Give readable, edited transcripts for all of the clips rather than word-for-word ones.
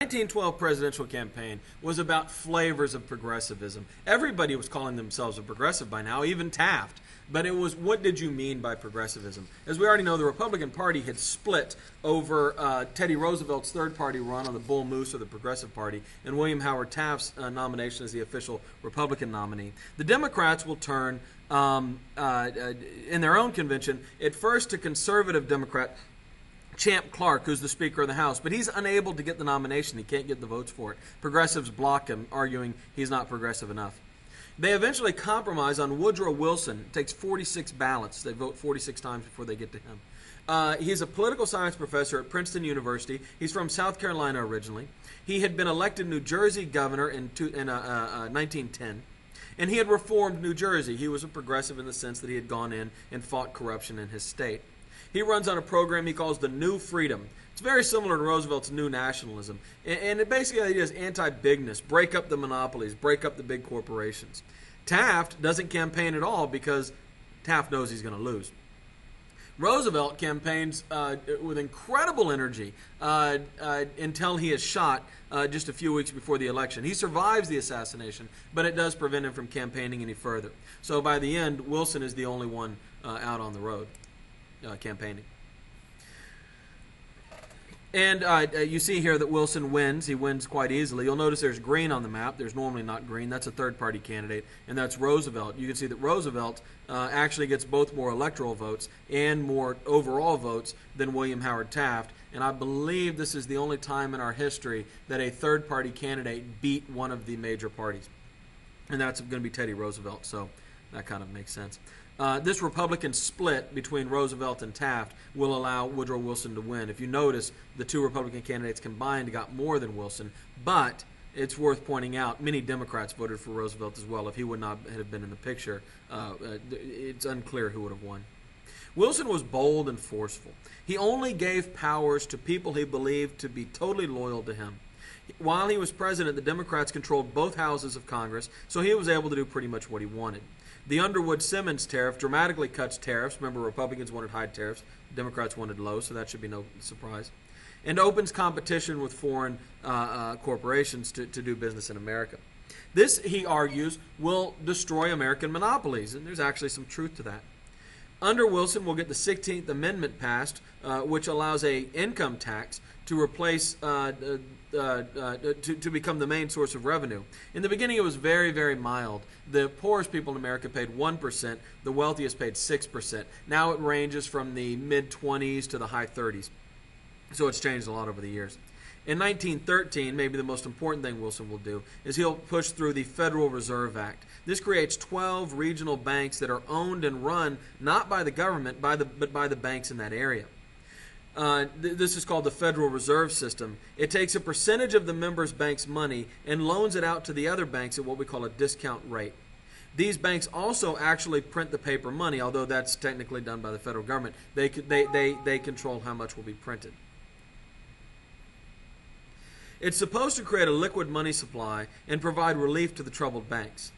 1912 presidential campaign was about flavors of progressivism. Everybody was calling themselves a progressive by now, even Taft. But it was, what did you mean by progressivism? As we already know, the Republican Party had split over Teddy Roosevelt's third-party run on the Bull Moose, or the Progressive Party, and William Howard Taft's nomination as the official Republican nominee. The Democrats will turn, in their own convention, at first to conservative Democrat Champ Clark, who's the Speaker of the House, but he's unable to get the nomination. He can't get the votes for it. Progressives block him, arguing he's not progressive enough. They eventually compromise on Woodrow Wilson. It takes 46 ballots. They vote 46 times before they get to him. He's a political science professor at Princeton University. He's from South Carolina originally. He had been elected New Jersey governor in 1910, and he had reformed New Jersey. He was a progressive in the sense that he had gone in and fought corruption in his state. He runs on a program he calls the New Freedom. It's very similar to Roosevelt's New Nationalism. And it basically is anti-bigness, break up the monopolies, break up the big corporations. Taft doesn't campaign at all because Taft knows he's going to lose. Roosevelt campaigns with incredible energy until he is shot just a few weeks before the election. He survives the assassination, but it does prevent him from campaigning any further. So by the end, Wilson is the only one out on the road campaigning. And you see here that Wilson wins. He wins quite easily. You'll notice there's green on the map. There's normally not green. That's a third-party candidate, and that's Roosevelt. You can see that Roosevelt actually gets both more electoral votes and more overall votes than William Howard Taft. And I believe this is the only time in our history that a third-party candidate beat one of the major parties. And that's going to be Teddy Roosevelt, so that kind of makes sense. This Republican split between Roosevelt and Taft will allow Woodrow Wilson to win. If you notice, the two Republican candidates combined got more than Wilson, but it's worth pointing out many Democrats voted for Roosevelt as well. If he would not have been in the picture, it's unclear who would have won. Wilson was bold and forceful. He only gave powers to people he believed to be totally loyal to him. While he was president, the Democrats controlled both houses of Congress, so he was able to do pretty much what he wanted. The Underwood-Simmons tariff dramatically cuts tariffs. Remember, Republicans wanted high tariffs. Democrats wanted low, so that should be no surprise. And opens competition with foreign corporations to do business in America. This, he argues, will destroy American monopolies, and there's actually some truth to that. Under Wilson, we'll get the 16th Amendment passed, which allows a income tax to replace to become the main source of revenue. In the beginning, it was very, very mild. The poorest people in America paid 1%. The wealthiest paid 6%. Now it ranges from the mid-20s to the high 30s. So it's changed a lot over the years. In 1913, maybe the most important thing Wilson will do is he'll push through the Federal Reserve Act. This creates 12 regional banks that are owned and run not by the government, but by the banks in that area. This is called the Federal Reserve System. It takes a percentage of the members' bank's money and loans it out to the other banks at what we call a discount rate. These banks also actually print the paper money, although that's technically done by the federal government. They control how much will be printed. It's supposed to create a liquid money supply and provide relief to the troubled banks.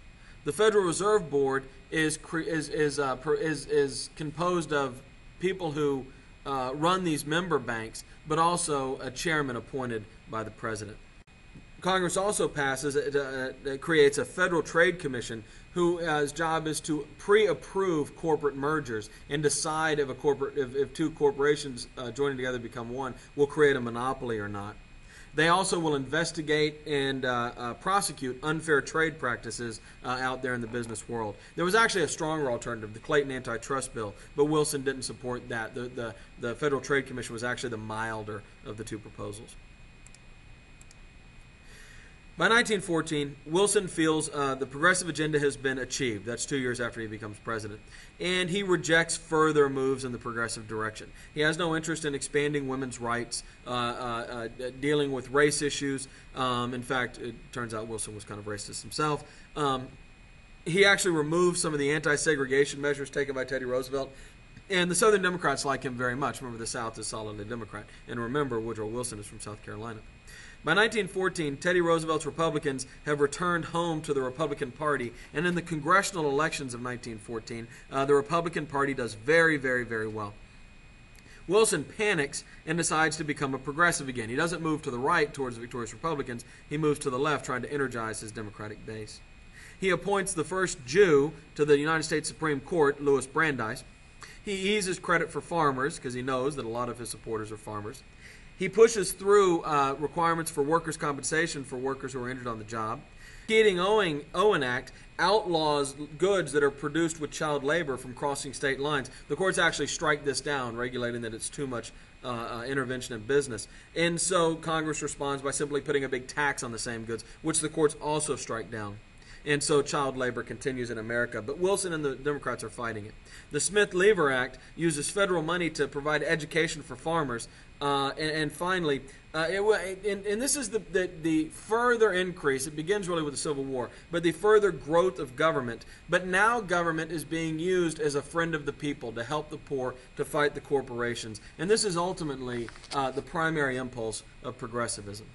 The Federal Reserve Board is composed of people who run these member banks, but also a chairman appointed by the president. Congress also passes, creates a Federal Trade Commission whose job is to pre-approve corporate mergers and decide if two corporations joining together become one will create a monopoly or not. They also will investigate and prosecute unfair trade practices out there in the business world. There was actually a stronger alternative, the Clayton Antitrust Bill, but Wilson didn't support that. The Federal Trade Commission was actually the milder of the two proposals. By 1914, Wilson feels the progressive agenda has been achieved. That's 2 years after he becomes president. And he rejects further moves in the progressive direction. He has no interest in expanding women's rights, dealing with race issues. In fact, it turns out Wilson was kind of racist himself. He actually removed some of the anti-segregation measures taken by Teddy Roosevelt. And the Southern Democrats like him very much. Remember, the South is solidly Democrat. And remember, Woodrow Wilson is from South Carolina. By 1914, Teddy Roosevelt's Republicans have returned home to the Republican Party, and in the congressional elections of 1914, the Republican Party does very, very, very well. Wilson panics and decides to become a progressive again. He doesn't move to the right towards the victorious Republicans. He moves to the left, trying to energize his Democratic base. He appoints the first Jew to the United States Supreme Court, Louis Brandeis. He eases credit for farmers because he knows that a lot of his supporters are farmers. He pushes through requirements for workers' compensation for workers who are injured on the job. The Keating-Owen Act outlaws goods that are produced with child labor from crossing state lines. The courts actually strike this down, regulating that it's too much intervention in business. And so Congress responds by simply putting a big tax on the same goods, which the courts also strike down. And so child labor continues in America. But Wilson and the Democrats are fighting it. The Smith-Lever Act uses federal money to provide education for farmers. And finally, and this is the further increase. It begins really with the Civil War, but the further growth of government. But now government is being used as a friend of the people to help the poor, to fight the corporations. And this is ultimately the primary impulse of progressivism.